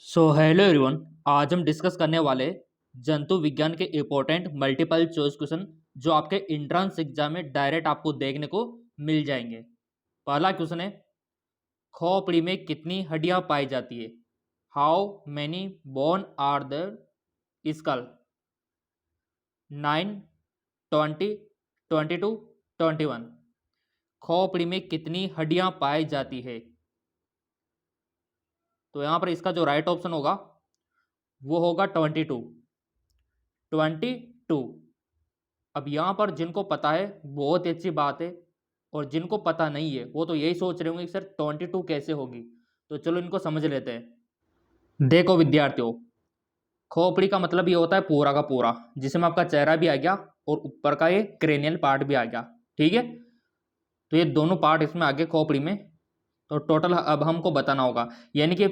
So hello everyone. आज हम discuss करने वाले जंतु विज्ञान के इम्पोर्टेंट मल्टीपल चॉइस क्वेश्चन जो आपके एंट्रेंस एग्जाम में डायरेक्ट आपको देखने को मिल जाएंगे। पहला क्वेश्चन है, खोपड़ी में कितनी हड्डियां पाई जाती है? How many bone are the skull? 9, 20, 22, 21। खोपड़ी में कितनी हड्डियां पाई जाती है? तो यहाँ पर इसका जो राइट ऑप्शन होगा वो होगा 22। 22। अब यहाँ पर जिनको पता है बहुत ही अच्छी बात है, और जिनको पता नहीं है वो तो यही सोच रहे होंगे कि सर 22 कैसे होगी। तो चलो इनको समझ लेते हैं। देखो विद्यार्थियों, खोपड़ी का मतलब ये होता है पूरा का पूरा, जिसमें आपका चेहरा भी आ गया और ऊपर का ये क्रेनियल पार्ट भी आ गया। ठीक है, तो ये दोनों पार्ट इसमें आ गए खोपड़ी में। तो टोटल अब हमको बताना होगा, यानी कि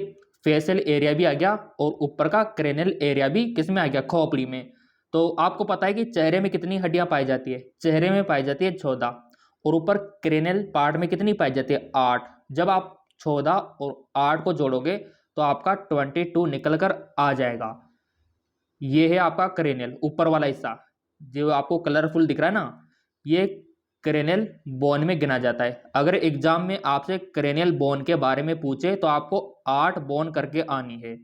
फेशियल एरिया भी आ गया और ऊपर का क्रेनियल एरिया भी किसमें आ गया? खोपड़ी में। तो आपको पता है कि चेहरे में कितनी हड्डियां पाई जाती है? चेहरे में पाई जाती है 14, और ऊपर क्रेनियल पार्ट में कितनी पाई जाती है? 8। जब आप 14 और 8 को जोड़ोगे तो आपका 22 निकल कर आ जाएगा। ये है आपका क्रेनियल ऊपर वाला हिस्सा, जो आपको कलरफुल दिख रहा है ना, ये क्रेनियल बोन में गिना जाता है। अगर एग्जाम में आपसे क्रेनियल बोन के बारे में पूछे तो आपको 8 बोन करके आनी है,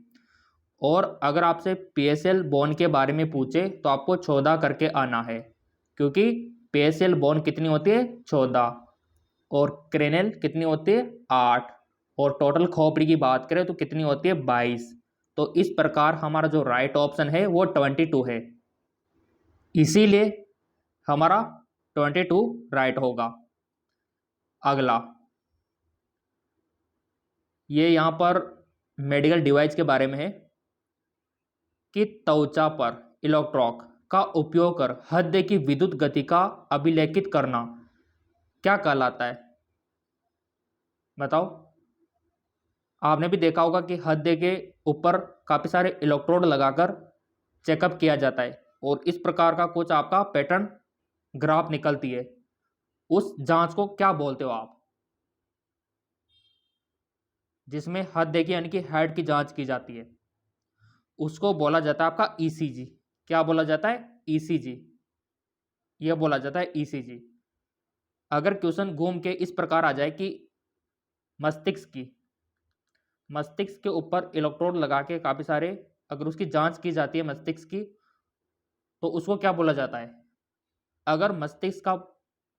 और अगर आपसे पेशियल बोन के बारे में पूछे तो आपको 14 करके आना है, क्योंकि पेशियल बोन कितनी होती है? 14, और क्रेनियल कितनी होती है? 8, और टोटल खोपड़ी की बात करें तो कितनी होती है? 22। तो इस प्रकार हमारा जो राइट ऑप्शन है वो 22 है, इसीलिए हमारा 22 राइट होगा। अगला, ये यहाँ पर मेडिकल डिवाइस के बारे में है कि त्वचा पर इलेक्ट्रोड का उपयोग कर हृदय की विद्युत गति का अभिलेखित करना क्या कहलाता है? बताओ। आपने भी देखा होगा कि हृदय के ऊपर काफी सारे इलेक्ट्रोड लगाकर चेकअप किया जाता है, और इस प्रकार का कुछ आपका पैटर्न ग्राफ निकलती है। उस जांच को क्या बोलते हो आप? जिसमें हृदय की यानी कि हार्ट की जांच की जाती है, उसको बोला जाता है आपका ईसीजी। क्या बोला जाता है? ईसीजी। यह बोला जाता है ईसीजी। अगर क्वेश्चन घूम के इस प्रकार आ जाए कि मस्तिष्क के ऊपर इलेक्ट्रोड लगा के काफी सारे अगर उसकी जांच की जाती है मस्तिष्क की, तो उसको क्या बोला जाता है? अगर मस्तिष्क का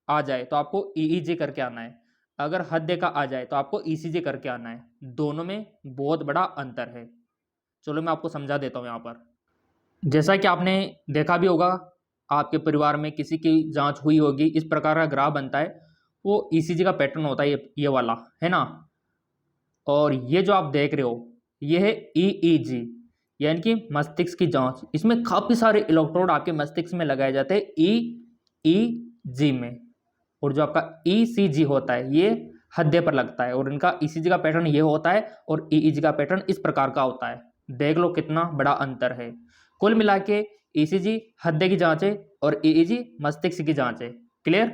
आ जाए तो आपको ईईजी करके आना है, अगर हृदय का आ जाए तो आपको ईसीजी करके आना है। दोनों में बहुत बड़ा अंतर है। चलो मैं आपको समझा देता हूँ। यहाँ पर जैसा कि आपने देखा भी होगा, आपके परिवार में किसी की जांच हुई होगी, इस प्रकार का ग्राफ बनता है, वो ईसीजी का पैटर्न होता है, ये वाला है ना। और ये जो आप देख रहे हो ये है ईईजी, यानी कि मस्तिष्क की जांच। इसमें काफी सारे इलेक्ट्रोड आपके मस्तिष्क में लगाए जाते हैं ईईजी में, और जो आपका ईसीजी होता है ये हृदय पर लगता है, और इनका ईसीजी का पैटर्न ये होता है और ईईजी का पैटर्न इस प्रकार का होता है। देख लो कितना बड़ा अंतर है। कुल मिला के ईसीजी हृदय की जांच है और ईईजी मस्तिष्क की जांच है। क्लियर?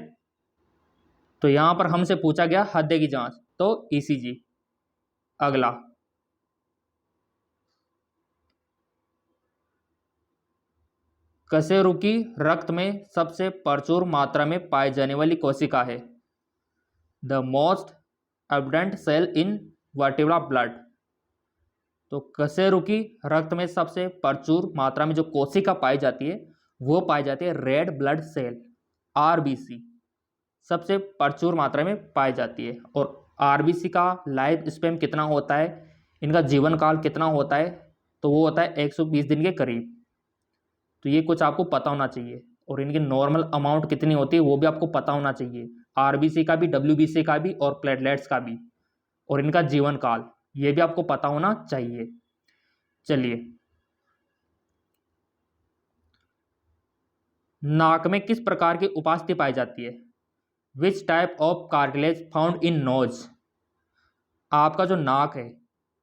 तो यहां पर हमसे पूछा गया हृदय की जांच, तो ईसीजी। अगला, कशेरु की रक्त में सबसे प्रचुर मात्रा में पाई जाने वाली कोशिका है? The most abundant cell in vertebra blood. तो कशेरु की रक्त में सबसे प्रचुर मात्रा में जो कोशिका पाई जाती है वो पाई जाती है रेड ब्लड सेल, आरबीसी। सबसे प्रचुर मात्रा में पाई जाती है। और आरबीसी का लाइफ स्पेन कितना होता है, इनका जीवन काल कितना होता है? तो वो होता है 120 दिन के करीब। तो ये कुछ आपको पता होना चाहिए, और इनकी नॉर्मल अमाउंट कितनी होती है वो भी आपको पता होना चाहिए, आरबीसी का भी, डब्ल्यूबीसी का भी, और प्लेटलेट्स का भी, और इनका जीवन काल ये भी आपको पता होना चाहिए। चलिए, नाक में किस प्रकार की उपास्थि पाई जाती है? Which type of cartilage found in knows. आपका जो नाक है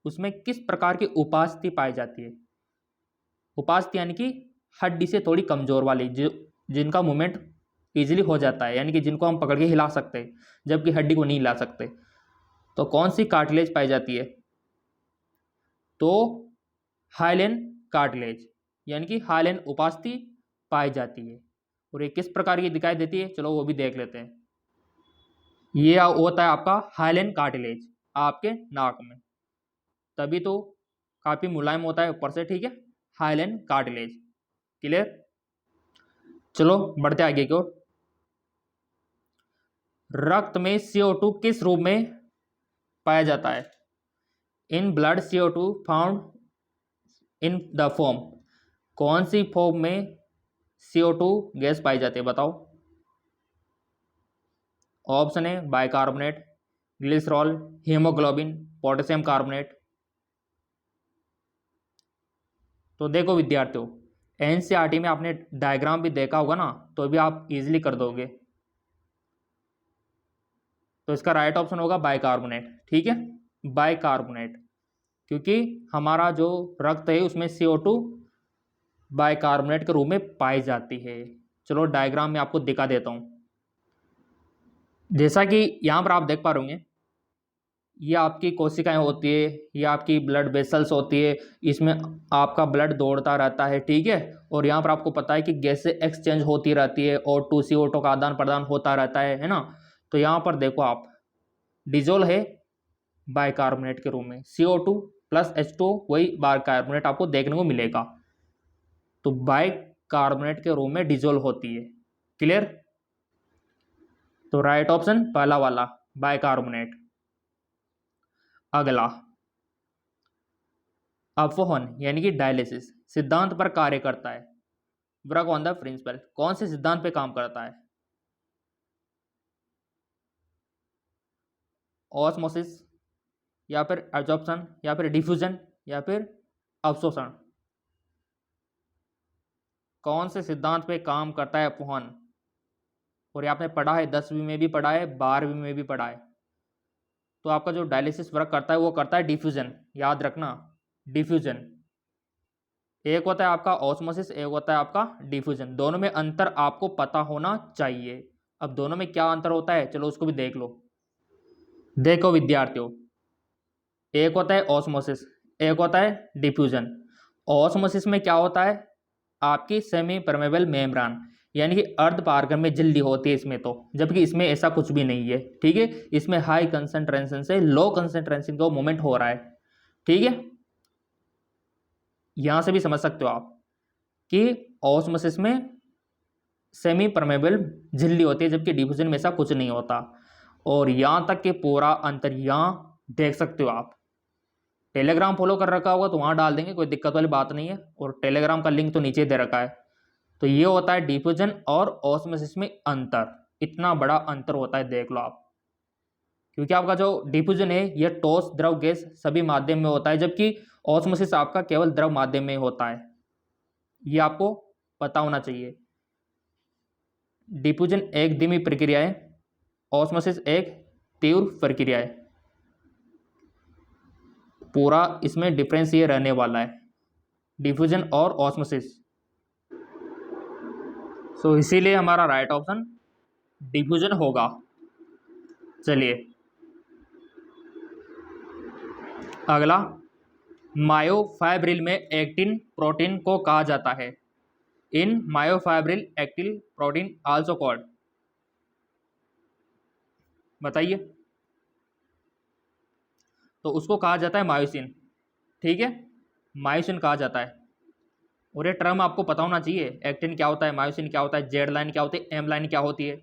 उसमें किस प्रकार की उपास्थि पाई जाती है? उपास्थि यानी कि हड्डी से थोड़ी कमजोर वाली, जो जिनका मूवमेंट इजीली हो जाता है, यानी कि जिनको हम पकड़ के हिला सकते हैं जबकि हड्डी को नहीं हिला सकते। तो कौन सी कार्टिलेज पाई जाती है? तो हाइलेन कार्टिलेज, यानी कि हाइलेन उपास्थि पाई जाती है। और ये किस प्रकार की दिखाई देती है, चलो वो भी देख लेते हैं। ये होता है आपका हाइलेन कार्टिलेज आपके नाक में, तभी तो काफी मुलायम होता है ऊपर से, ठीक है। हाइलेन कार्टिलेज, क्लियर। चलो बढ़ते आगे की ओर। रक्त में CO2 किस रूप में पाया जाता है? In blood CO2 found in the form, कौन सी फॉर्म में CO2 गैस पाई जाती है, बताओ। ऑप्शन है bicarbonate, glycerol, haemoglobin, potassium carbonate. तो देखो विद्यार्थियों, एनसीईआरटी में आपने डायग्राम भी देखा होगा ना, तो भी आप इजीली कर दोगे। तो इसका राइट ऑप्शन होगा बाइकार्बोनेट, ठीक है, बाइकार्बोनेट, क्योंकि हमारा जो रक्त है उसमें CO2 बाइकार्बोनेट के रूप में पाई जाती है। चलो डायग्राम में आपको दिखा देता हूं। जैसा कि यहाँ पर आप देख पा रहे होंगे, ये आपकी कोशिकाएं होती है, ये आपकी ब्लड वेसल्स होती है, इसमें आपका ब्लड दौड़ता रहता है, ठीक है। और यहाँ पर आपको पता है कि गैसें एक्सचेंज होती रहती है और CO2 का आदान प्रदान होता रहता है ना। तो यहाँ पर देखो आप, डिजोल है बाइकार्बोनेट के रूप में, CO2 प्लस H2O वही बाइकार्बोनेट आपको देखने को मिलेगा। तो बाइकार्बोनेट के रूप में डिजोल होती है, क्लियर। तो राइट ऑप्शन पहला वाला बाइकार्बोनेट। अगला, अपवहन यानी कि डायलिसिस सिद्धांत पर कार्य करता है। वर्क ऑन द प्रिंसिपल, कौन से सिद्धांत पे काम करता है? ऑस्मोसिस, या फिर एब्जॉर्प्शन, या फिर डिफ्यूजन, या फिर अवशोषण। कौन से सिद्धांत पे काम करता है अपवहन? और ये आपने पढ़ा है, 10वीं में भी पढ़ा है, 12वीं में भी पढ़ा है। तो आपका जो डायलिसिस वर्क करता है वो करता है डिफ्यूजन, याद रखना, डिफ्यूजन। एक होता है आपका ऑस्मोसिस, एक होता है आपका डिफ्यूजन, दोनों में अंतर आपको पता होना चाहिए। अब दोनों में क्या अंतर होता है, चलो उसको भी देख लो। देखो विद्यार्थियों, एक होता है ऑस्मोसिस, एक होता है डिफ्यूजन। ऑस्मोसिस में क्या होता है, आपकी सेमी परमेबल मेम्ब्रेन यानी कि अर्ध पारगम्य झिल्ली होती है इसमें, तो जबकि इसमें ऐसा कुछ भी नहीं है, ठीक है। इसमें हाई कंसंट्रेशन से लो कंसंट्रेशन का मूवमेंट हो रहा है, ठीक है। यहां से भी समझ सकते हो आप कि ऑस्मोसिस में सेमी परमेबल झिल्ली होती है, जबकि डिफ्यूजन में ऐसा कुछ नहीं होता। और यहां तक कि पूरा अंतर यहां देख सकते हो आप। टेलीग्राम फॉलो कर रखा होगा तो वहां डाल देंगे, कोई दिक्कत वाली बात नहीं है, और टेलीग्राम का लिंक तो नीचे दे रखा है। तो ये होता है डिफ्यूजन और ऑस्मोसिस में अंतर, इतना बड़ा अंतर होता है, देख लो आप। क्योंकि आपका जो डिफ्यूजन है ये ठोस द्रव गैस सभी माध्यम में होता है, जबकि ऑस्मोसिस आपका केवल द्रव माध्यम में होता है, ये आपको पता होना चाहिए। डिफ्यूजन एक धीमी प्रक्रिया है, ऑस्मोसिस एक तीव्र प्रक्रिया है। पूरा इसमें डिफरेंस ये रहने वाला है, डिफ्यूजन और ऑस्मोसिस। सो इसीलिए हमारा राइट ऑप्शन डिफ्यूजन होगा। चलिए अगला, मायोफाइब्रिल में एक्टिन प्रोटीन को कहा जाता है। In myofibril actin protein also called, बताइए। तो उसको कहा जाता है मायोसिन, ठीक है, मायोसिन कहा जाता है। और ये टर्म आपको पता होना चाहिए, एक्टिन क्या होता है, मायोसिन क्या होता है, जेड लाइन क्या होती है, एम लाइन क्या होती है।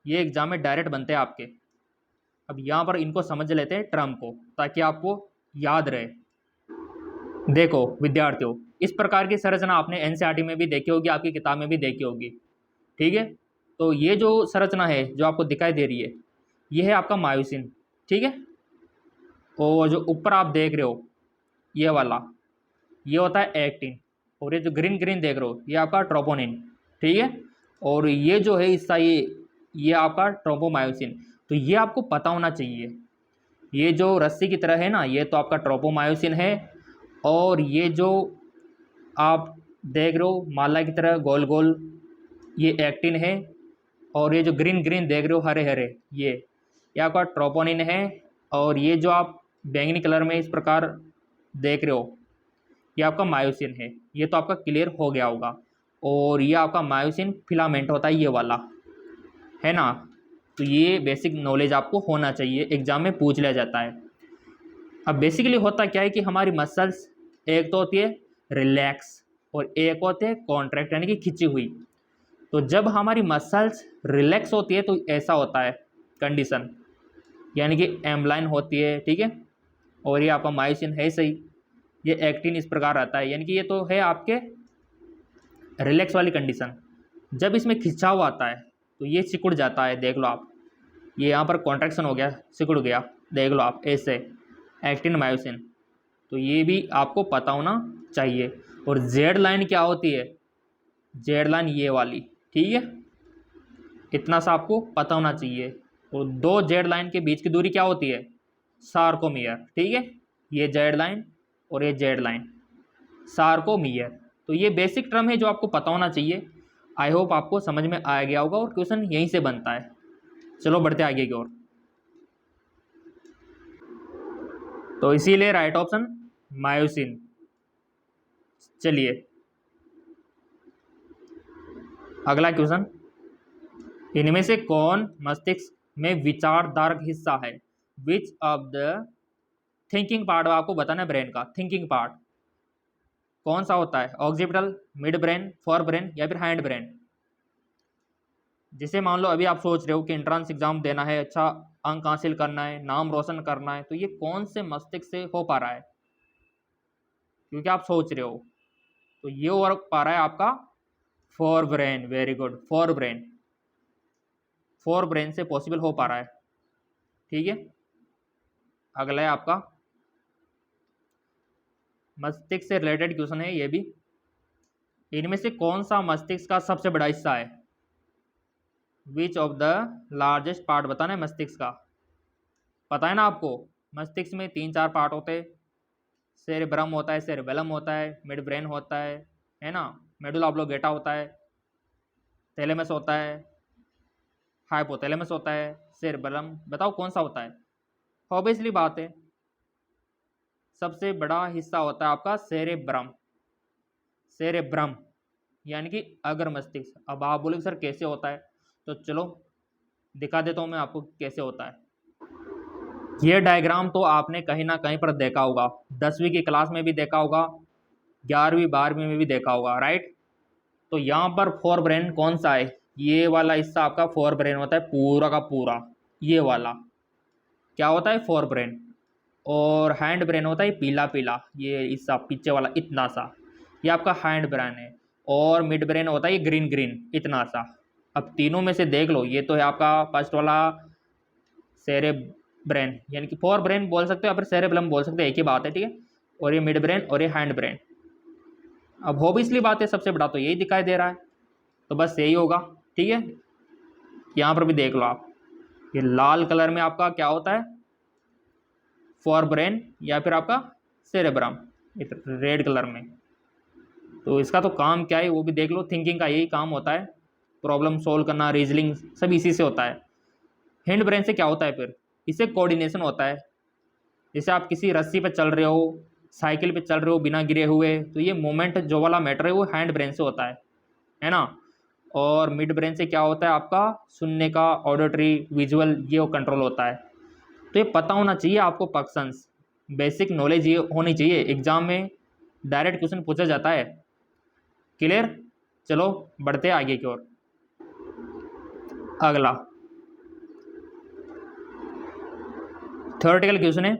ये एग्जाम में डायरेक्ट बनते हैं आपके। अब यहाँ पर इनको समझ लेते हैं टर्म को, ताकि आपको याद रहे। देखो विद्यार्थियों, इस प्रकार की संरचना आपने एनसीईआरटी में भी देखी होगी, आपकी किताब में भी देखी होगी, ठीक है। तो ये जो संरचना है जो आपको दिखाई दे रही है, ये है आपका मायोसिन, ठीक है। और जो ऊपर आप देख रहे हो ये वाला, ये होता है एक्टिन। और ये जो ग्रीन ग्रीन देख रहे हो ये आपका ट्रोपोनिन, ठीक है। और ये जो है हिस्सा, ये आपका ट्रोपोमायोसिन। तो ये आपको पता होना चाहिए, ये जो रस्सी की तरह है ना, ये तो आपका ट्रोपोमायोसिन है। और ये जो आप देख रहे हो माला की तरह गोल गोल, ये एक्टिन है। और ये जो ग्रीन ग्रीन देख रहे हो हरे हरे, ये आपका ट्रोपोनिन है। और ये जो आप बैंगनी कलर में इस प्रकार देख रहे हो, ये आपका मायोसिन है, ये तो आपका क्लियर हो गया होगा। और ये आपका मायोसिन फिलामेंट होता है, ये वाला है ना। तो ये बेसिक नॉलेज आपको होना चाहिए, एग्जाम में पूछ लिया जाता है। अब बेसिकली होता क्या है कि हमारी मसल्स एक तो होती है रिलैक्स और एक होती है कॉन्ट्रैक्ट यानी कि खिंची हुई। तो जब हमारी मसल्स रिलैक्स होती है तो ऐसा होता है कंडीशन, यानी कि एमलाइन होती है, ठीक है। और ये आपका मायोसिन है सही, ये एक्टिन इस प्रकार आता है, यानी कि ये तो है आपके रिलैक्स वाली कंडीशन। जब इसमें खिंचाव आता है तो ये सिकुड़ जाता है, देख लो आप, ये यहाँ पर कॉन्ट्रैक्शन हो गया, सिकुड़ गया, देख लो आप ऐसे, एक्टिन मायोसिन। तो ये भी आपको पता होना चाहिए। और जेड लाइन क्या होती है, जेड लाइन ये वाली, ठीक है, इतना सा आपको पता होना चाहिए। और दो जेड लाइन के बीच की दूरी क्या होती है, सार्कोमियर, ठीक है। ये जेड लाइन और ये जेड लाइन, सार्कोमियर। तो ये बेसिक टर्म है जो आपको पता होना चाहिए। आई होप आपको समझ में आ गया होगा और क्वेश्चन यहीं से बनता है। चलो बढ़ते आगे की ओर। तो इसीलिए राइट ऑप्शन मायोसिन। चलिए अगला क्वेश्चन, इनमें से कौन मस्तिष्क में विचारधारक हिस्सा है, which of the thinking part, आपको बताना है ब्रेन का थिंकिंग पार्ट कौन सा होता है, occipital, mid brain, fore brain या फिर हैंड ब्रेन। जैसे मान लो अभी आप सोच रहे हो कि एंट्रेंस एग्जाम देना है, अच्छा अंक हासिल करना है, नाम रोशन करना है, तो ये कौन से मस्तिष्क से हो पा रहा है, क्योंकि आप सोच रहे हो, तो ये वर्क पा रहा है आपका fore brain. Very good, fore brain, fore brain से पॉसिबल हो पा रहा है, ठीक है। अगला है आपका मस्तिष्क से रिलेटेड क्वेश्चन है ये भी, इनमें से कौन सा मस्तिष्क का सबसे बड़ा हिस्सा है, which of the largest part बताना है मस्तिष्क का। पता है ना आपको, मस्तिष्क में 3-4 पार्ट होते हैं, सेरेब्रम होता है, सेरेबेलम होता है, मिड ब्रेन होता है ना, मेडुला ऑब्लोंगेटा होता है, थैलेमस होता है, हाइपोथैलेमस होता है, सेरेबेलम, बताओ कौन सा होता है। ऑब्वियसली बात है, सबसे बड़ा हिस्सा होता है आपका सेरेब्रम, सेरेब्रम यानी कि अगर मस्तिष्क। अब आप बोलोगे सर कैसे होता है, तो चलो दिखा देता हूँ मैं आपको कैसे होता है। ये डायग्राम तो आपने कहीं ना कहीं पर देखा होगा, 10वीं की क्लास में भी देखा होगा, 11वीं 12वीं में भी देखा होगा, राइट। तो यहाँ पर फोर ब्रेन कौन सा है, ये वाला हिस्सा आपका फोर ब्रेन होता है, पूरा का पूरा ये वाला क्या होता है, फोर ब्रेन। और हैंड ब्रेन होता है पीला पीला, ये हिस्सा पीछे वाला इतना सा, ये आपका हैंड ब्रेन है। और मिड ब्रेन होता है ये ग्रीन ग्रीन इतना सा। अब तीनों में से देख लो, ये तो है आपका फर्स्ट वाला सेरे ब्रेन, यानी कि फोर ब्रेन बोल सकते हो या फिर सेरेब्रम बोल सकते हो, एक ही बात है, ठीक है। और ये मिड ब्रेन और ये हैंड ब्रेन। अब ऑब्वियसली बात है सबसे बड़ा तो यही दिखाई दे रहा है, तो बस यही होगा, ठीक है। यहाँ पर भी देख लो आप, ये लाल कलर में आपका क्या होता है, फोर ब्रेन या फिर आपका सेरेब्रम, रेड कलर में। तो इसका तो काम क्या है वो भी देख लो, थिंकिंग का यही काम होता है, प्रॉब्लम सोल्व करना, रीजनिंग सब इसी से होता है। हैंड ब्रेन से क्या होता है फिर, इससे कोऑर्डिनेशन होता है। जैसे आप किसी रस्सी पे चल रहे हो, साइकिल पे चल रहे हो बिना गिरे हुए, तो ये मोमेंट जो वाला मैटर है वो हैंड ब्रेन से होता है ना। और मिड ब्रेन से क्या होता है आपका, सुनने का, ऑडिटरी, विजुअल, ये वो कंट्रोल होता है। तो ये पता होना चाहिए आपको, पर्सन्स बेसिक नॉलेज ये होनी चाहिए, एग्जाम में डायरेक्ट क्वेश्चन पूछा जाता है, क्लियर। चलो बढ़ते आगे की ओर। अगला थ्योरेटिकल क्वेश्चन है,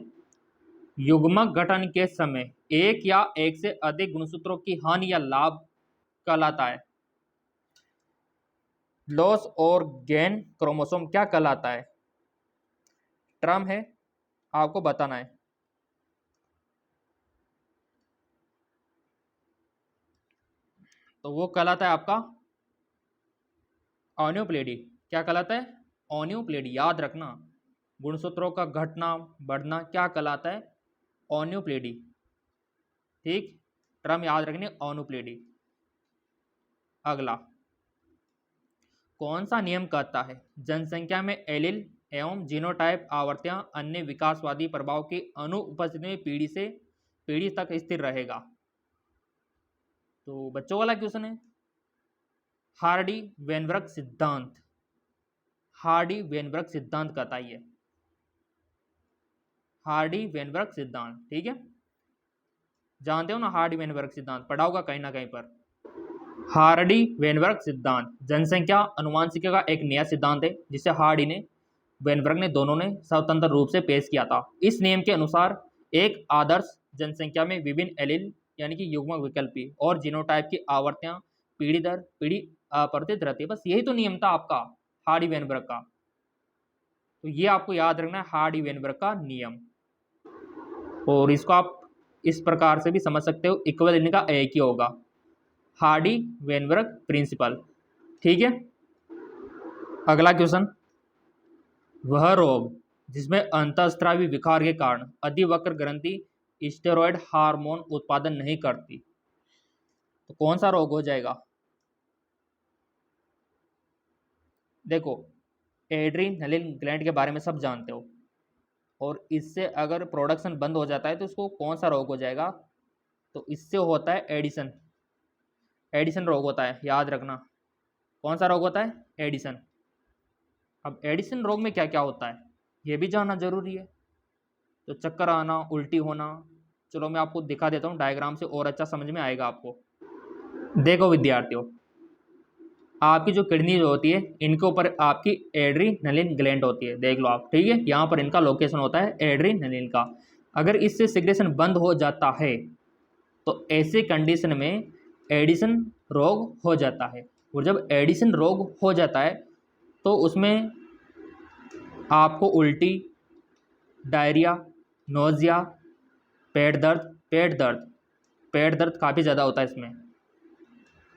युग्मक गठन के समय एक या एक से अधिक गुणसूत्रों की हानि या लाभ कहलाता है, लॉस और गेन क्रोमोसोम क्या कहलाता है, टर्म है आपको बताना है। तो वो कहलाता है आपका ऑनियोप्लेडी। क्या कहलाता है, ऑनियोप्लेडी, याद रखना, गुणसूत्रों का घटना बढ़ना क्या कहलाता है, ऑनियोप्लेडी, ठीक, टर्म याद रखनी, ऑनियोप्लेडी। अगला, कौन सा नियम कहता है जनसंख्या में एलील एवं जीनोटाइप आवृत्तियां अन्य विकासवादी प्रभाव की अनुपस्थिति में पीढ़ी से पीढ़ी तक स्थिर रहेगा, तो बच्चों वाला क्वेश्चन है हार्डी वेनबर्ग सिद्धांत। हार्डी वेनबर्ग सिद्धांत बताइए। हार्डी वेनबर्ग सिद्धांत, ठीक है, जानते हो ना हार्डी वेनबर्ग सिद्धांत, पढ़ा होगा कहीं ना कहीं पर। हार्डी वेनबर्ग सिद्धांत जनसंख्या अनुमानिकी का एक नया सिद्धांत है जिसे हार्डी ने वेनबर्ग ने दोनों ने स्वतंत्र रूप से पेश किया था। इस नियम के अनुसार एक आदर्श जनसंख्या में विभिन्न एलील यानी कि युग्मक विकल्पी और जीनोटाइप की आवृत्तियां पीढ़ी दर पीढ़ी अपरिवर्तित रहती है। बस यही तो नियम था आपका हार्डी वेनबर्ग का। तो ये आपको याद रखना है हार्डी वेनबर्ग का नियम। और इसको आप इस प्रकार से भी समझ सकते हो, इक्वल इनका एक ही होगा, हार्डी वेनबर्ग प्रिंसिपल, ठीक है। अगला क्वेश्चन, वह रोग जिसमें अंतःस्रावी विकार के कारण अधिवक्र ग्रंथि स्टेरॉयड हार्मोन उत्पादन नहीं करती, तो कौन सा रोग हो जाएगा? देखो, एड्रीनलिन ग्लैंड के बारे में सब जानते हो, और इससे अगर प्रोडक्शन बंद हो जाता है तो उसको कौन सा रोग हो जाएगा? तो इससे होता है एडिशन। एडिशन रोग होता है, याद रखना। कौन सा रोग होता है? एडिशन। अब एडिशन रोग में क्या क्या होता है ये भी जानना जरूरी है। तो चक्कर आना, उल्टी होना, चलो मैं आपको दिखा देता हूँ डायग्राम से, और अच्छा समझ में आएगा आपको। देखो विद्यार्थियों, आपकी जो किडनी जो होती है इनके ऊपर आपकी एड्रीनलिन ग्लैंड होती है, देख लो आप, ठीक है। यहाँ पर इनका लोकेशन होता है एड्रीनलिन का। अगर इससे सिग्रेशन बंद हो जाता है तो ऐसे कंडीशन में एडिशन रोग हो जाता है। और जब एडिशन रोग हो जाता है तो उसमें आपको उल्टी, डायरिया, नोजिया, पेट दर्द काफ़ी ज़्यादा होता है इसमें।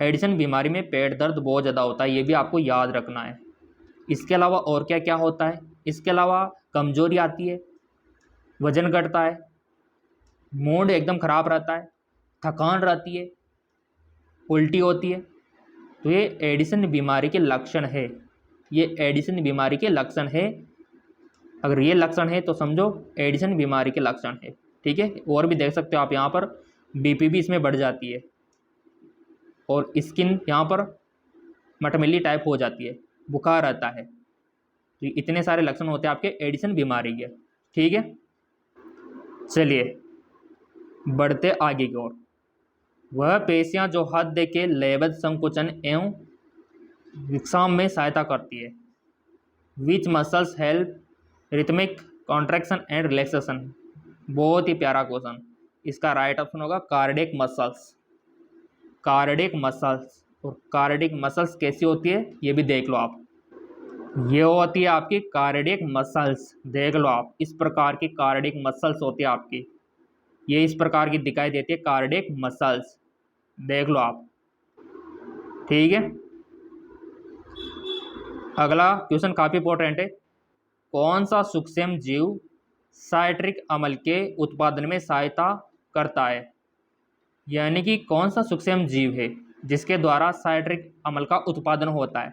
एडिशन बीमारी में पेट दर्द बहुत ज़्यादा होता है, ये भी आपको याद रखना है। इसके अलावा और क्या क्या होता है? इसके अलावा कमजोरी आती है, वजन घटता है, मूड एकदम ख़राब रहता है, थकान रहती है, उल्टी होती है। तो ये एडिशन बीमारी के लक्षण है, ये एडिशन बीमारी के लक्षण है। अगर ये लक्षण है तो समझो एडिशन बीमारी के लक्षण है, ठीक है। और भी देख सकते हो आप, यहाँ पर बीपी भी इसमें बढ़ जाती है, और स्किन यहाँ पर मटमिली टाइप हो जाती है, बुखार आता है। तो इतने सारे लक्षण होते हैं आपके एडिशन बीमारी के, ठीक है। चलिए बढ़ते आगे की ओर। वह पेशियां जो हृदय के लयबद्ध संकुचन एवं विश्राम में सहायता करती है। Which muscles help rhythmic contraction and relaxation. बहुत ही प्यारा क्वेश्चन। इसका राइट ऑप्शन होगा कार्डियक मसल्स। कार्डियक मसल्स, और कार्डियक मसल्स कैसी होती है ये भी देख लो आप। ये होती है आपकी कार्डियक मसल्स, देख लो आप, इस प्रकार की कार्डियक मसल्स होती है आपकी, ये इस प्रकार की दिखाई देती है कार्डियक मसल्स, देख लो आप, ठीक है। अगला क्वेश्चन काफ़ी इंपॉर्टेंट है। कौन सा सूक्ष्म जीव साइट्रिक अम्ल के उत्पादन में सहायता करता है? यानी कि कौन सा सूक्ष्म जीव है जिसके द्वारा साइट्रिक अम्ल का उत्पादन होता है?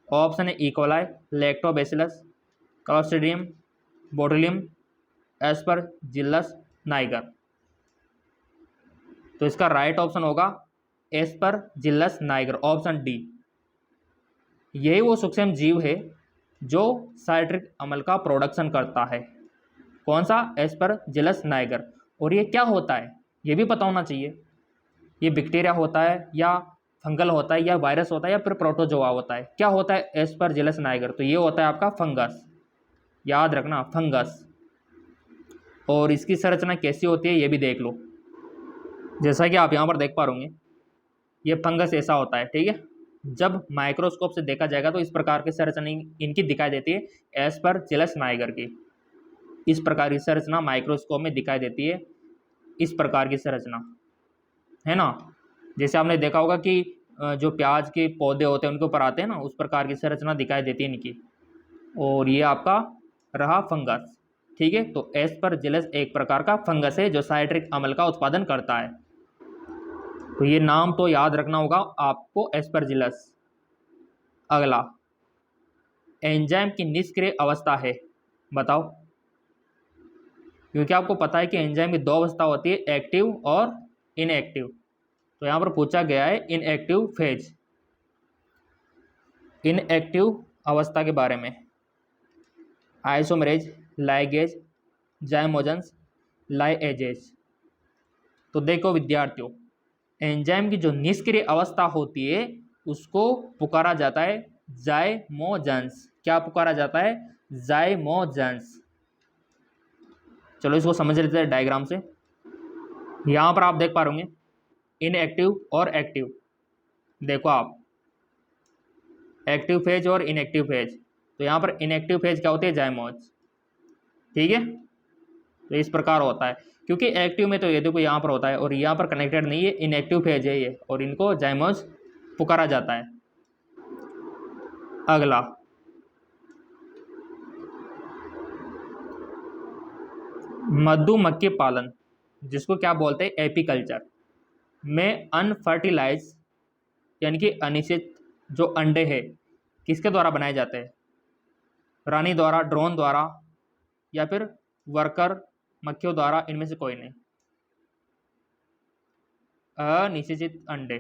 ऑप्शन है E coli, Lactobacillus, Clostridium botulinum, Aspergillus niger. तो इसका राइट ऑप्शन होगा एस्परजिलस नाइगर, ऑप्शन डी। यही वो सूक्ष्म जीव है जो साइट्रिक अम्ल का प्रोडक्शन करता है। कौन सा? Aspergillus Niger. और ये क्या होता है ये भी पता होना चाहिए। ये बैक्टीरिया होता है या फंगल होता है या वायरस होता है या फिर प्रोटोजोआ होता है? क्या होता है एस्परजिलस नाइगर? तो ये होता है आपका फंगस, याद रखना, फंगस। और इसकी संरचना कैसी होती है ये भी देख लो। जैसा कि आप यहाँ पर देख पा रहे होंगे, ये फंगस ऐसा होता है, ठीक है। जब माइक्रोस्कोप से देखा जाएगा तो इस प्रकार की संरचना इनकी दिखाई देती है, एस्परजिलस नाइगर की। इस प्रकार की संरचना माइक्रोस्कोप में दिखाई देती है, इस प्रकार की संरचना, है ना। जैसे आपने देखा होगा कि जो प्याज के पौधे होते हैं उनके ऊपर आते हैं ना, उस प्रकार की संरचना दिखाई देती है इनकी। और ये आपका रहा फंगस, ठीक है। तो एस्परजिलस एक प्रकार का फंगस है जो साइट्रिक अम्ल का उत्पादन करता है। तो ये नाम तो याद रखना होगा आपको, एस्परजिलस। अगला, एंजाइम की निष्क्रिय अवस्था है, बताओ। क्योंकि आपको पता है कि एंजाइम की दो अवस्था होती है, एक्टिव और इनएक्टिव। तो यहाँ पर पूछा गया है इनएक्टिव फेज, इनएक्टिव अवस्था के बारे में। Isomerase, ligase, zymogens, lyases. तो देखो विद्यार्थियों, एंजाइम की जो निष्क्रिय अवस्था होती है उसको पुकारा जाता है जाइमोजेंस। क्या पुकारा जाता है? जाइमोजेंस। चलो इसको समझ लेते हैं डायग्राम से। यहाँ पर आप देख पा रहे होंगे इनएक्टिव और एक्टिव। देखो आप, एक्टिव फेज और इनएक्टिव फेज। तो यहाँ पर इनएक्टिव फेज क्या होती है? जाइमोज। ठीक है, तो इस प्रकार होता है, क्योंकि एक्टिव में तो ये देखो यहाँ पर होता है और यहाँ पर कनेक्टेड नहीं है, इनएक्टिव फेज है ये, और इनको जाइमोज पुकारा जाता है। अगला, मधुमक्खी पालन, जिसको क्या बोलते हैं? एपीकल्चर में अनफर्टिलाइज यानी कि अनिषिक्त जो अंडे हैं किसके द्वारा बनाए जाते हैं? रानी द्वारा, ड्रोन द्वारा, या फिर वर्कर मक्खियों द्वारा? इनमें से कोई नहीं। अनिषेचित अंडे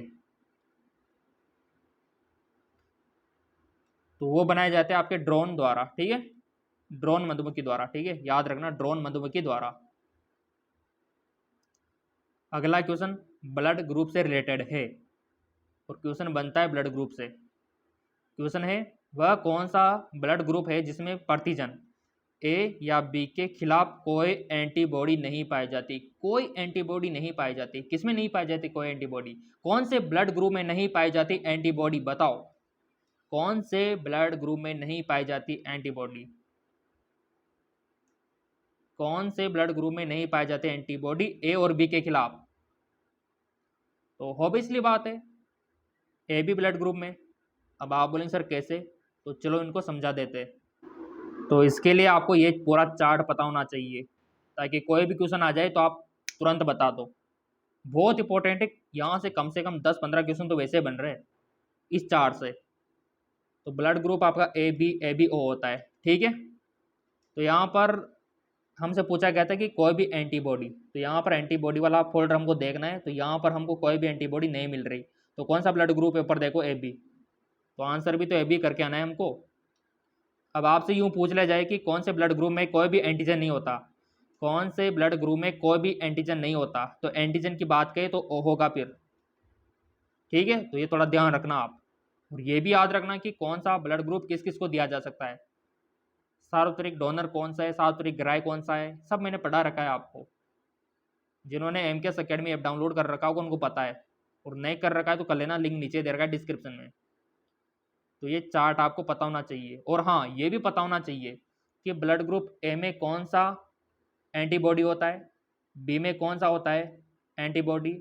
तो वो बनाए जाते हैं आपके ड्रोन द्वारा। ठीक है, ड्रोन मधुमक्खी द्वारा। ठीक है, याद रखना, ड्रोन मधुमक्खी द्वारा। अगला क्वेश्चन ब्लड ग्रुप से रिलेटेड है, और क्वेश्चन बनता है ब्लड ग्रुप से। क्वेश्चन है वह कौन सा ब्लड ग्रुप है जिसमें प्रतिजन ए या बी के खिलाफ कोई एंटीबॉडी नहीं पाई जाती? कोई एंटीबॉडी नहीं पाई जाती। किसमें नहीं पाई जाती कोई एंटीबॉडी? कौन से ब्लड ग्रुप में नहीं पाई जाती एंटीबॉडी? बताओ, कौन से ब्लड ग्रुप में नहीं पाई जाती एंटीबॉडी? कौन से ब्लड ग्रुप में नहीं पाई जाती एंटीबॉडी ए और बी के खिलाफ? तो ऑब्वियसली बात है ए बी ब्लड ग्रुप में। अब आप बोलेंगे सर कैसे? तो चलो इनको समझा देते। तो इसके लिए आपको ये पूरा चार्ट पता होना चाहिए, ताकि कोई भी क्वेश्चन आ जाए तो आप तुरंत बता दो। बहुत इंपॉर्टेंट है, यहाँ से कम 10-15 क्वेश्चन तो वैसे बन रहे हैं इस चार्ट से। तो ब्लड ग्रुप आपका ए बी ओ होता है। ठीक है, तो यहाँ पर हमसे पूछा गया था कि कोई भी एंटीबॉडी, तो यहाँ पर एंटीबॉडी वाला फोल्डर हमको देखना है। तो यहाँ पर हमको कोई भी एंटीबॉडी नहीं मिल रही, तो कौन सा ब्लड ग्रुप है? ऊपर देखो ए बी, तो आंसर भी तो ए बी करके आना है हमको। अब आपसे यूँ पूछ लिया जाए कि कौन से ब्लड ग्रुप में कोई भी एंटीजन नहीं होता, कौन से ब्लड ग्रुप में कोई भी एंटीजन नहीं होता, तो एंटीजन की बात करें तो ओ होगा फिर। ठीक है, तो ये थोड़ा ध्यान रखना आप, और ये भी याद रखना कि कौन सा ब्लड ग्रुप किस किस को दिया जा सकता है। सार्वत्रिक डोनर कौन सा है, सार्वत्रिक ग्राह्य कौन सा है, सब मैंने पढ़ा रखा है आपको। जिन्होंने MKS अकेडमी ऐप डाउनलोड कर रखा होगा उनको पता है, और नहीं कर रखा है तो कर लेना, लिंक नीचे दे रखा है डिस्क्रिप्शन में। तो ये चार्ट आपको पता होना चाहिए। और हाँ, ये भी पता होना चाहिए कि ब्लड ग्रुप ए में कौन सा एंटीबॉडी होता है, बी में कौन सा होता है एंटीबॉडी।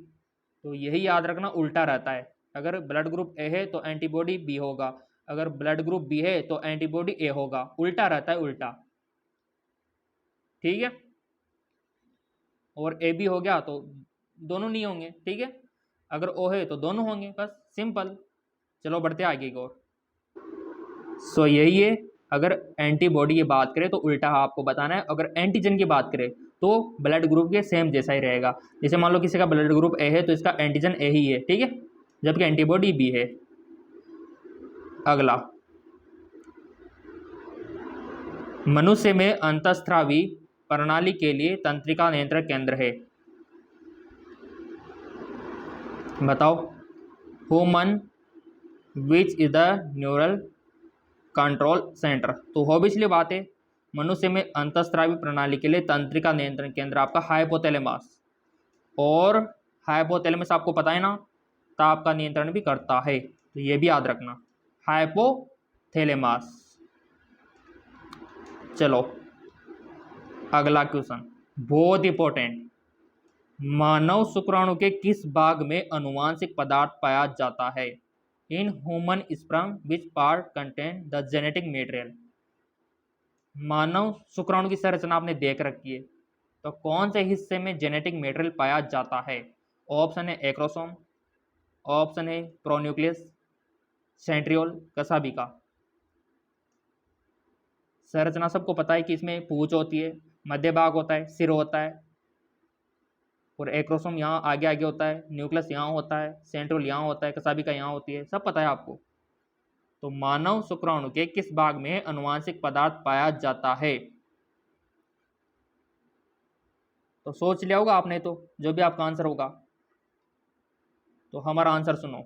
तो यही याद रखना, उल्टा रहता है। अगर ब्लड ग्रुप ए है तो एंटीबॉडी बी होगा, अगर ब्लड ग्रुप बी है तो एंटीबॉडी ए होगा, उल्टा रहता है, उल्टा। ठीक है, और ए बी हो गया तो दोनों नहीं होंगे। ठीक है, अगर ओ है तो दोनों होंगे, बस सिंपल। चलो बढ़ते आगे की ओर। सो यही है, अगर एंटीबॉडी की बात करें तो उल्टा आपको बताना है, अगर एंटीजन की बात करें तो ब्लड ग्रुप के सेम जैसा ही रहेगा। जैसे मान लो किसी का ब्लड ग्रुप ए है तो इसका एंटीजन ए ही है। ठीक है, जबकि एंटीबॉडी बी है। अगला, मनुष्य में अंतःस्रावी प्रणाली के लिए तंत्रिका नियंत्रण केंद्र है। बताओ, human which is the neural control centre. तो ऑब्वियसली बात है, मनुष्य में अंतःस्रावी प्रणाली के लिए तंत्रिका नियंत्रण केंद्र आपका हाइपोथैलेमस, और हाइपोथैलेमस आपको पता है ना, ताप का नियंत्रण भी करता है। तो ये भी याद रखना, हाइपोथैलेमस। चलो अगला क्वेश्चन, बहुत इंपॉर्टेंट। मानव शुक्राणु के किस भाग में अनुवांशिक पदार्थ पाया जाता है? In human sperm which part contain the genetic material. मानव शुक्राणु की संरचना आपने देख रखी है, तो कौन से हिस्से में जेनेटिक मटेरियल पाया जाता है? ऑप्शन है एक्रोसोम, ऑप्शन है प्रोन्यूक्लियस, सेंट्रियोल, कसाबिका। संरचना सबको पता है कि इसमें पूंछ होती है, मध्य भाग होता है, सिर होता है, और एक्रोसोम यहाँ आगे आगे होता है, न्यूक्लियस यहाँ होता है, सेंट्रोल यहाँ होता है, कसाबिका यहाँ होती है, सब पता है आपको। तो मानव शुक्राणु के किस भाग में अनुवांशिक पदार्थ पाया जाता है? तो सोच लिया होगा आपने, तो जो भी आपका आंसर होगा। तो हमारा आंसर सुनो,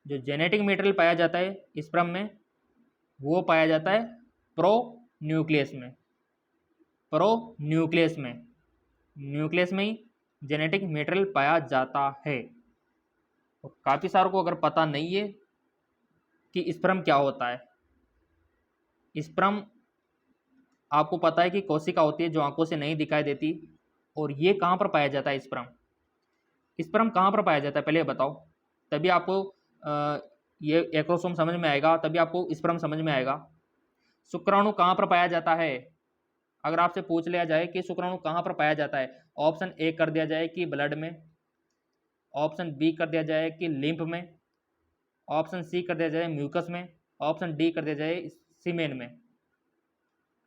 जो जेनेटिक मटेरियल पाया जाता है स्पर्म में, वो पाया जाता है प्रो न्यूक्लियस में। प्रो न्यूक्लियस में, न्यूक्लियस में ही जेनेटिक मटेरियल पाया जाता है। और काफ़ी सारों को अगर पता नहीं है कि स्पर्म क्या होता है। स्पर्म आपको पता है कि कोशिका होती है जो आंखों से नहीं दिखाई देती। और ये कहाँ पर पाया जाता है स्पर्म? स्पर्म कहाँ पर पाया जाता है पहले बताओ, तभी आपको ये एक्रोसोम समझ में आएगा, तभी आपको स्पर्म समझ में आएगा। शुक्राणु कहाँ पर पाया जाता है? अगर आपसे पूछ लिया जाए कि शुक्राणु कहाँ पर पाया जाता है, ऑप्शन ए कर दिया जाए कि ब्लड में, ऑप्शन बी कर दिया जाए कि लिम्फ में, ऑप्शन सी कर दिया जाए म्यूकस में, ऑप्शन डी कर दिया जाए सीमेन में।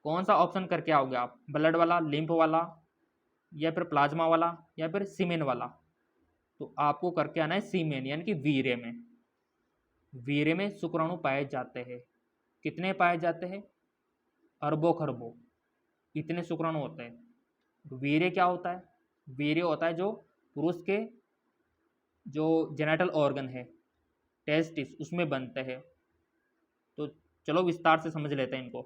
कौन सा ऑप्शन करके आओगे आप? ब्लड वाला, लिम्फ वाला, या फिर प्लाज्मा वाला, या फिर सीमेन वाला? तो आपको करके आना है सीमेन, यानी कि वीर्य में। वीर्य में शुक्राणु पाए जाते हैं। कितने पाए जाते हैं? अरबों खरबों, इतने शुक्राणु होते हैं। वीर्य क्या होता है? वीर्य होता है जो पुरुष के जो जेनेटल ऑर्गन है, टेस्टिस, उसमें बनते हैं। तो चलो विस्तार से समझ लेते हैं इनको।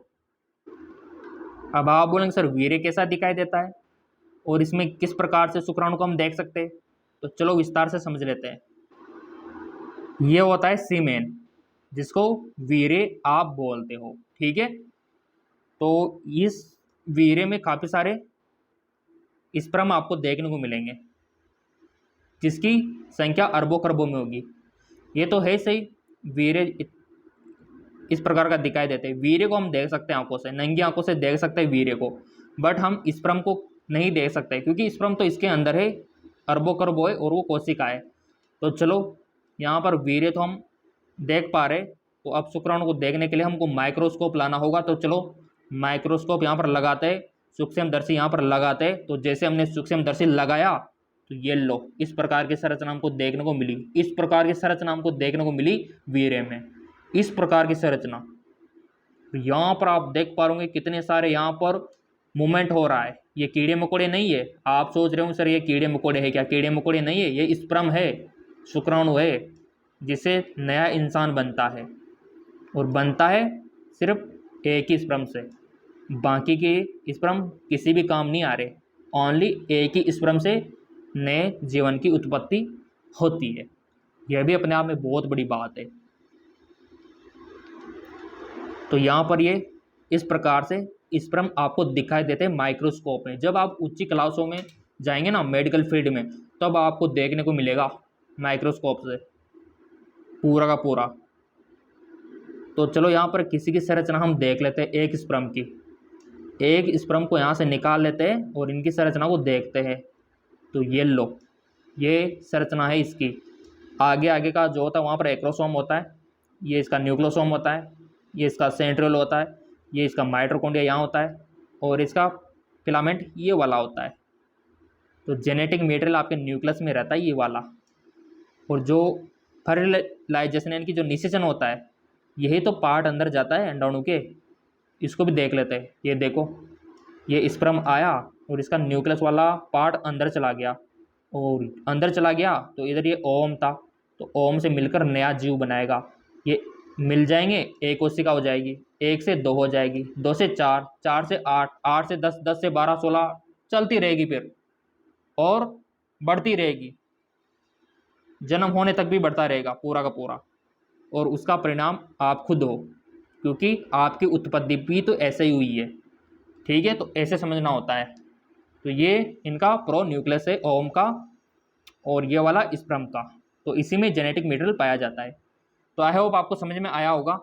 अब आप बोलेंगे सर वीर्य कैसा दिखाई देता है और इसमें किस प्रकार से शुक्राणु को हम देख सकते हैं? तो चलो विस्तार से समझ लेते हैं। ये होता है सीमेन, जिसको वीर्य आप बोलते हो, ठीक है। तो इस वीर्य में काफ़ी सारे स्पर्म आपको देखने को मिलेंगे, जिसकी संख्या अरबों खरबों में होगी। ये तो है सही, वीर्य इस प्रकार का दिखाई देते हैं। वीर्य को हम देख सकते हैं आंखों से, नंगी आंखों से देख सकते हैं वीर्य को, बट हम स्पर्म को नहीं देख सकते, क्योंकि स्पर्म तो इसके अंदर है, अरबों खरबों है, और वो कोशिका है। तो चलो यहाँ पर वीर्य तो हम देख पा रहे, तो अब शुक्राणु को देखने के लिए हमको माइक्रोस्कोप लाना होगा। तो चलो माइक्रोस्कोप यहाँ पर लगाते, सूक्ष्मदर्शी यहाँ पर लगाते। तो जैसे हमने सूक्ष्मदर्शी लगाया तो ये लो, इस प्रकार की संरचना हमको देखने को मिली, इस प्रकार की संरचना हमको देखने को मिली वीर्य में, इस प्रकार की संरचना। तो यहाँ पर आप देख पा रहे कितने सारे यहाँ पर मूवमेंट हो रहा है। ये कीड़े मकोड़े नहीं है। आप सोच रहे हो सर ये कीड़े मकोड़े है क्या? कीड़े मकोड़े नहीं है, ये स्पर्म है, शुक्राणु है, जिससे नया इंसान बनता है। और बनता है सिर्फ एक ही स्पर्म से, बाकी के स्पर्म किसी भी काम नहीं आ रहे। ओनली एक ही स्पर्म से नए जीवन की उत्पत्ति होती है। यह भी अपने आप में बहुत बड़ी बात है। तो यहाँ पर ये इस प्रकार से स्पर्म आपको दिखाई देते हैं माइक्रोस्कोप में। जब आप उच्च क्लासों में जाएंगे ना, मेडिकल फील्ड में, तब आपको देखने को मिलेगा माइक्रोस्कोप से पूरा का पूरा। तो चलो यहाँ पर किसी की संरचना हम देख लेते हैं, एक स्पर्म की। एक स्पर्म को यहाँ से निकाल लेते हैं और इनकी संरचना को देखते हैं। तो ये लो, ये संरचना है इसकी। आगे आगे का जो होता है वहाँ पर एक्रोसोम होता है, ये इसका न्यूक्लियोसोम होता है, ये इसका सेंट्रियोल होता है, ये इसका माइटोकॉन्ड्रिया यहाँ होता है, और इसका फिलामेंट ये वाला होता है। तो जेनेटिक मटेरियल आपके न्यूक्लियस में रहता है ये वाला। और जो फर्टिलाइजेशन यानी कि जो निषेचन होता है, यही तो पार्ट अंदर जाता है अंडाणु के। इसको भी देख लेते हैं। ये देखो, ये स्पर्म आया और इसका न्यूक्लियस वाला पार्ट अंदर चला गया, और अंदर चला गया तो इधर ये ओवम था, तो ओवम से मिलकर नया जीव बनाएगा। ये मिल जाएंगे, एक कोशिका हो जाएगी, 1 से 2 हो जाएगी, 2 से 4, 4 से 8, 8 से 10, 10 से 12, 16 चलती रहेगी फिर, और बढ़ती रहेगी, जन्म होने तक भी बढ़ता रहेगा पूरा का पूरा। और उसका परिणाम आप खुद हो, क्योंकि आपकी उत्पत्ति भी तो ऐसे ही हुई है, ठीक है। तो ऐसे समझना होता है। तो ये इनका प्रो न्यूक्लियस है ओवम का, और ये वाला स्पर्म का। तो इसी में जेनेटिक मटेरियल पाया जाता है। तो आई होप आपको समझ में आया होगा।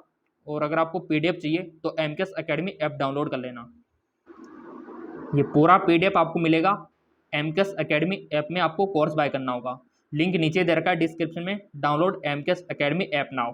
और अगर आपको पीडीएफ चाहिए तो एमकेएस एकेडमी ऐप डाउनलोड कर लेना। ये पूरा पीडीएफ आपको मिलेगा एमकेएस एकेडमी ऐप में। आपको कोर्स बाय करना होगा, लिंक नीचे दे रखा है डिस्क्रिप्शन में। Download MKS academy app now.